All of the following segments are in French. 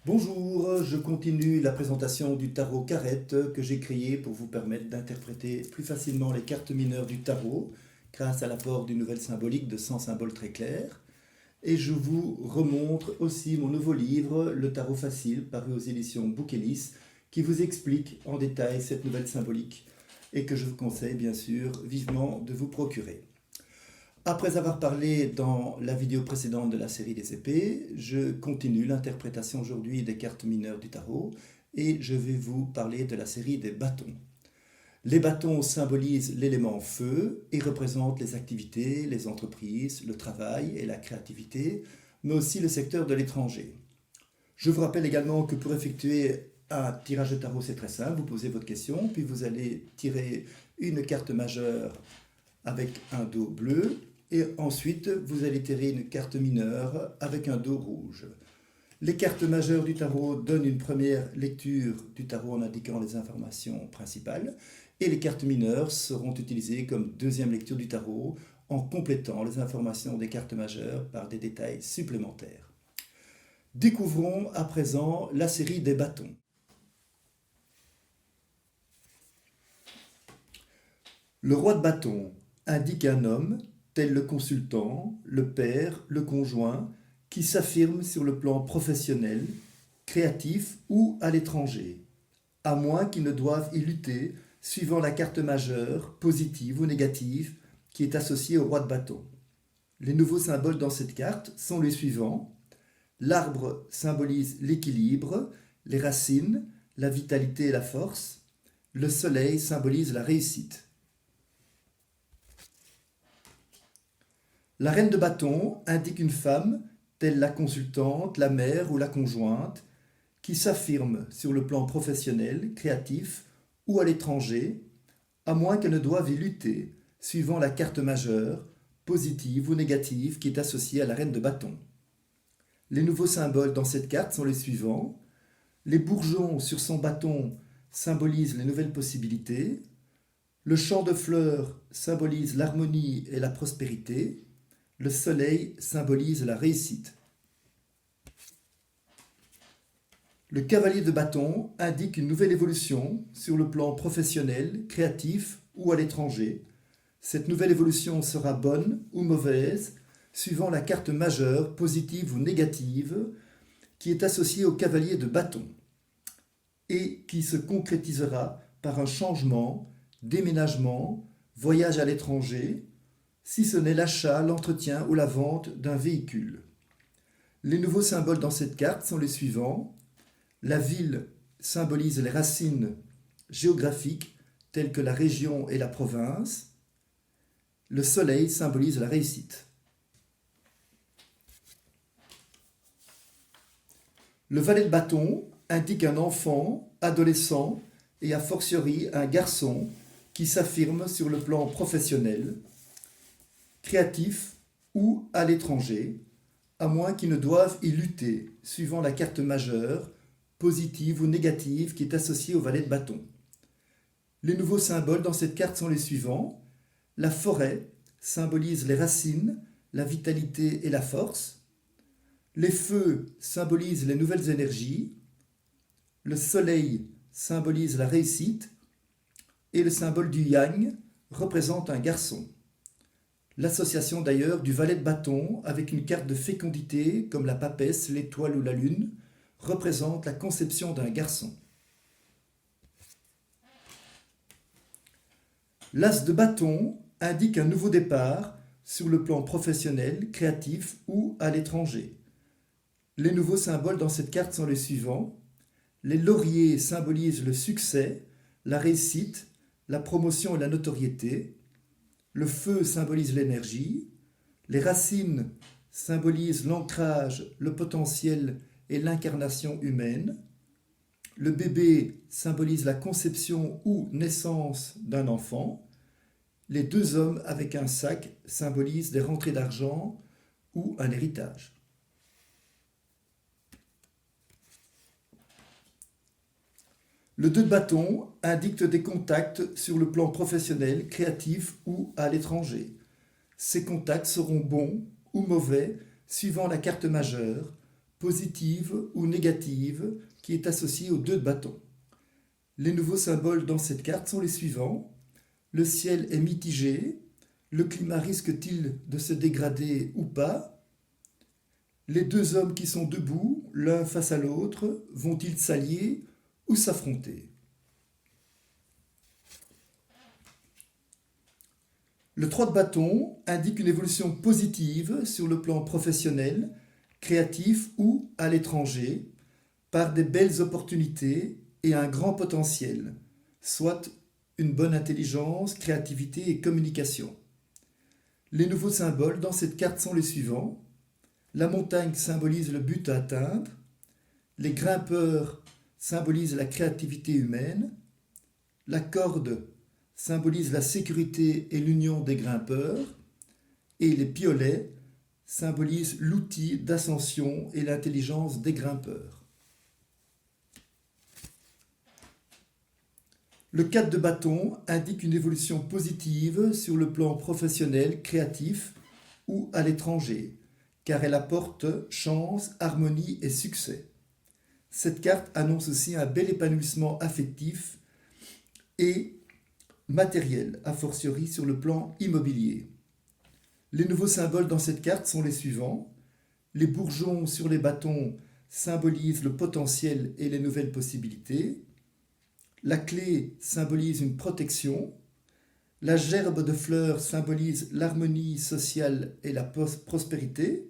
Bonjour, je continue la présentation du tarot Carrette que j'ai créé pour vous permettre d'interpréter plus facilement les cartes mineures du tarot grâce à l'apport d'une nouvelle symbolique de 100 symboles très clairs. Et je vous remontre aussi mon nouveau livre, Le Tarot Facile, paru aux éditions Bouquelis, qui vous explique en détail cette nouvelle symbolique et que je vous conseille bien sûr vivement de vous procurer. Après avoir parlé dans la vidéo précédente de la série des épées, je continue l'interprétation aujourd'hui des cartes mineures du tarot et je vais vous parler de la série des bâtons. Les bâtons symbolisent l'élément feu et représentent les activités, les entreprises, le travail et la créativité, mais aussi le secteur de l'étranger. Je vous rappelle également que pour effectuer un tirage de tarot, c'est très simple. Vous posez votre question, puis vous allez tirer une carte majeure avec un dos bleu, et ensuite vous allez tirer une carte mineure avec un dos rouge. Les cartes majeures du tarot donnent une première lecture du tarot en indiquant les informations principales, et les cartes mineures seront utilisées comme deuxième lecture du tarot en complétant les informations des cartes majeures par des détails supplémentaires. Découvrons à présent la série des bâtons. Le roi de bâton indique un homme, tel le consultant, le père, le conjoint, qui s'affirme sur le plan professionnel, créatif ou à l'étranger, à moins qu'il ne doive y lutter suivant la carte majeure, positive ou négative, qui est associée au roi de bâton. Les nouveaux symboles dans cette carte sont les suivants. L'arbre symbolise l'équilibre, les racines, la vitalité et la force. Le soleil symbolise la réussite. La reine de bâton indique une femme, telle la consultante, la mère ou la conjointe, qui s'affirme sur le plan professionnel, créatif ou à l'étranger, à moins qu'elle ne doive y lutter, suivant la carte majeure, positive ou négative, qui est associée à la reine de bâton. Les nouveaux symboles dans cette carte sont les suivants. Les bourgeons sur son bâton symbolisent les nouvelles possibilités. Le champ de fleurs symbolise l'harmonie et la prospérité. Le soleil symbolise la réussite. Le cavalier de bâton indique une nouvelle évolution sur le plan professionnel, créatif ou à l'étranger. Cette nouvelle évolution sera bonne ou mauvaise, suivant la carte majeure, positive ou négative, qui est associée au cavalier de bâton et qui se concrétisera par un changement, déménagement, voyage à l'étranger, si ce n'est l'achat, l'entretien ou la vente d'un véhicule. Les nouveaux symboles dans cette carte sont les suivants. La ville symbolise les racines géographiques telles que la région et la province. Le soleil symbolise la réussite. Le valet de bâton indique un enfant, adolescent et a fortiori un garçon qui s'affirme sur le plan professionnel, créatif ou à l'étranger, à moins qu'ils ne doivent y lutter, suivant la carte majeure, positive ou négative, qui est associée au valet de bâton. Les nouveaux symboles dans cette carte sont les suivants. La forêt symbolise les racines, la vitalité et la force. Les feux symbolisent les nouvelles énergies. Le soleil symbolise la réussite. Et le symbole du yang représente un garçon. L'association d'ailleurs du valet de bâton avec une carte de fécondité comme la papesse, l'étoile ou la lune représente la conception d'un garçon. L'as de bâton indique un nouveau départ sur le plan professionnel, créatif ou à l'étranger. Les nouveaux symboles dans cette carte sont les suivants. Les lauriers symbolisent le succès, la réussite, la promotion et la notoriété. Le feu symbolise l'énergie, les racines symbolisent l'ancrage, le potentiel et l'incarnation humaine. Le bébé symbolise la conception ou naissance d'un enfant. Les deux hommes avec un sac symbolisent des rentrées d'argent ou un héritage. Le 2 de bâton indique des contacts sur le plan professionnel, créatif ou à l'étranger. Ces contacts seront bons ou mauvais suivant la carte majeure, positive ou négative qui est associée aux 2 de bâton. Les nouveaux symboles dans cette carte sont les suivants. Le ciel est mitigé. Le climat risque-t-il de se dégrader ou pas? Les 2 hommes qui sont debout, l'un face à l'autre, vont-ils s'allier ou s'affronter? Le 3 de bâton indique une évolution positive sur le plan professionnel, créatif ou à l'étranger, par des belles opportunités et un grand potentiel, soit une bonne intelligence, créativité et communication. Les nouveaux symboles dans cette carte sont les suivants. La montagne symbolise le but à atteindre. Les grimpeurs symbolisent la créativité humaine. La corde symbolise la sécurité et l'union des grimpeurs. Et les piolets symbolisent l'outil d'ascension et l'intelligence des grimpeurs. Le 4 de bâton indique une évolution positive sur le plan professionnel, créatif ou à l'étranger, car elle apporte chance, harmonie et succès. Cette carte annonce aussi un bel épanouissement affectif et matériel, a fortiori sur le plan immobilier. Les nouveaux symboles dans cette carte sont les suivants. Les bourgeons sur les bâtons symbolisent le potentiel et les nouvelles possibilités. La clé symbolise une protection. La gerbe de fleurs symbolise l'harmonie sociale et la prospérité.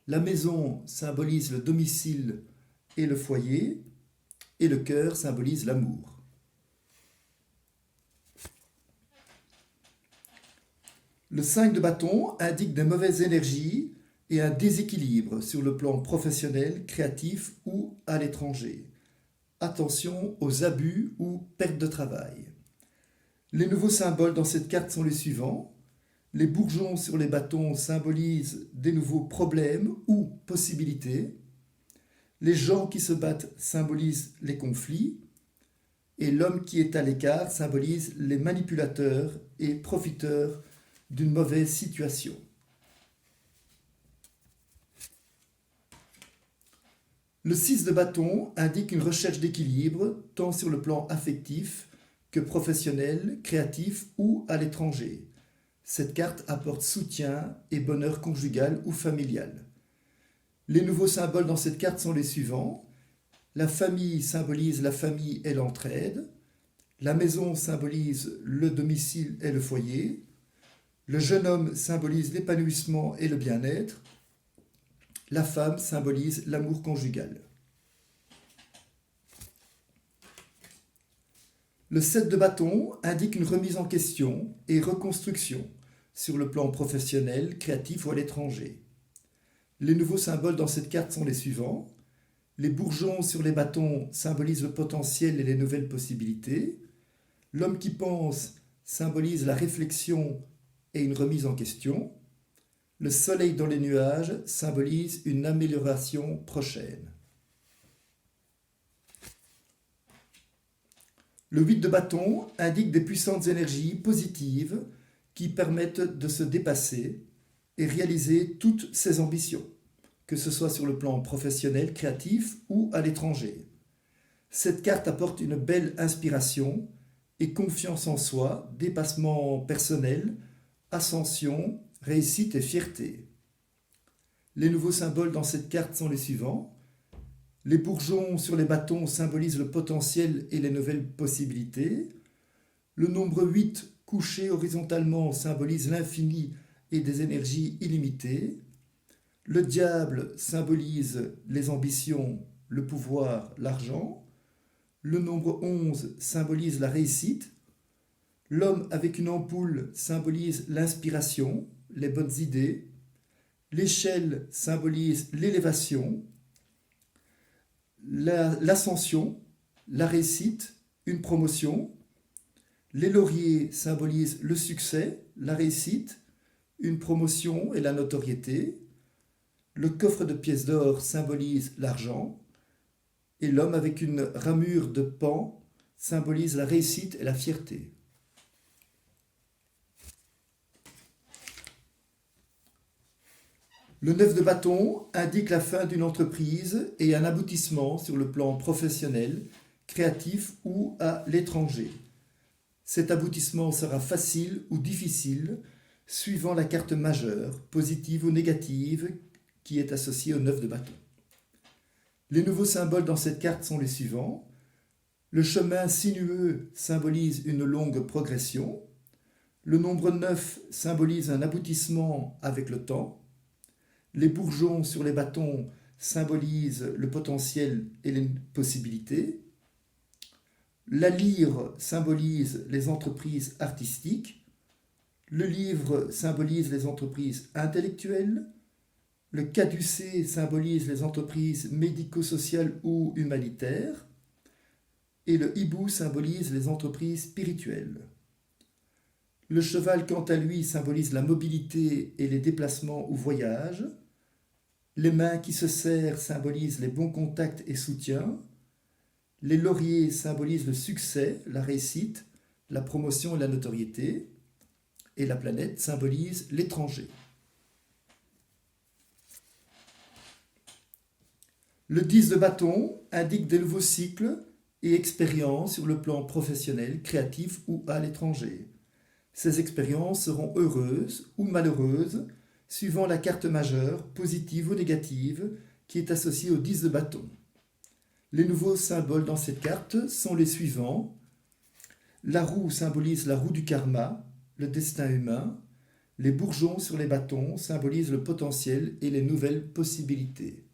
La maison symbolise le domicile et le foyer. Et le cœur symbolise l'amour. Le 5 de bâton indique des mauvaises énergies et un déséquilibre sur le plan professionnel, créatif ou à l'étranger. Attention aux abus ou pertes de travail. Les nouveaux symboles dans cette carte sont les suivants. Les bourgeons sur les bâtons symbolisent des nouveaux problèmes ou possibilités. Les gens qui se battent symbolisent les conflits. Et l'homme qui est à l'écart symbolise les manipulateurs et profiteurs d'une mauvaise situation. Le 6 de bâton indique une recherche d'équilibre tant sur le plan affectif que professionnel, créatif ou à l'étranger. Cette carte apporte soutien et bonheur conjugal ou familial. Les nouveaux symboles dans cette carte sont les suivants. La famille symbolise la famille et l'entraide. La maison symbolise le domicile et le foyer. Le jeune homme symbolise l'épanouissement et le bien-être. La femme symbolise l'amour conjugal. Le 7 de bâton indique une remise en question et reconstruction sur le plan professionnel, créatif ou à l'étranger. Les nouveaux symboles dans cette carte sont les suivants. Les bourgeons sur les bâtons symbolisent le potentiel et les nouvelles possibilités. L'homme qui pense symbolise la réflexion et une remise en question. Le soleil dans les nuages symbolise une amélioration prochaine. Le 8 de bâton indique des puissantes énergies positives qui permettent de se dépasser et réaliser toutes ses ambitions, que ce soit sur le plan professionnel, créatif ou à l'étranger. Cette carte apporte une belle inspiration et confiance en soi, dépassement personnel, ascension, réussite et fierté. Les nouveaux symboles dans cette carte sont les suivants. Les bourgeons sur les bâtons symbolisent le potentiel et les nouvelles possibilités. Le nombre 8 couché horizontalement symbolise l'infini et des énergies illimitées. Le diable symbolise les ambitions, le pouvoir, l'argent. Le nombre 11 symbolise la réussite. L'homme avec une ampoule symbolise l'inspiration, les bonnes idées. L'échelle symbolise l'élévation, l'ascension, la réussite, une promotion. Les lauriers symbolisent le succès, la réussite, une promotion et la notoriété. Le coffre de pièces d'or symbolise l'argent. Et l'homme avec une ramure de paon symbolise la réussite et la fierté. Le 9 de bâton indique la fin d'une entreprise et un aboutissement sur le plan professionnel, créatif ou à l'étranger. Cet aboutissement sera facile ou difficile suivant la carte majeure, positive ou négative, qui est associée au 9 de bâton. Les nouveaux symboles dans cette carte sont les suivants. Le chemin sinueux symbolise une longue progression. Le nombre 9 symbolise un aboutissement avec le temps. Les bourgeons sur les bâtons symbolisent le potentiel et les possibilités. La lyre symbolise les entreprises artistiques. Le livre symbolise les entreprises intellectuelles. Le caducée symbolise les entreprises médico-sociales ou humanitaires. Et le hibou symbolise les entreprises spirituelles. Le cheval, quant à lui, symbolise la mobilité et les déplacements ou voyages. Les mains qui se serrent symbolisent les bons contacts et soutiens. Les lauriers symbolisent le succès, la réussite, la promotion et la notoriété. Et la planète symbolise l'étranger. Le 10 de bâton indique des nouveaux cycles et expériences sur le plan professionnel, créatif ou à l'étranger. Ces expériences seront heureuses ou malheureuses, suivant la carte majeure, positive ou négative, qui est associée au 10 de bâton. Les nouveaux symboles dans cette carte sont les suivants. La roue symbolise la roue du karma, le destin humain. Les bourgeons sur les bâtons symbolisent le potentiel et les nouvelles possibilités.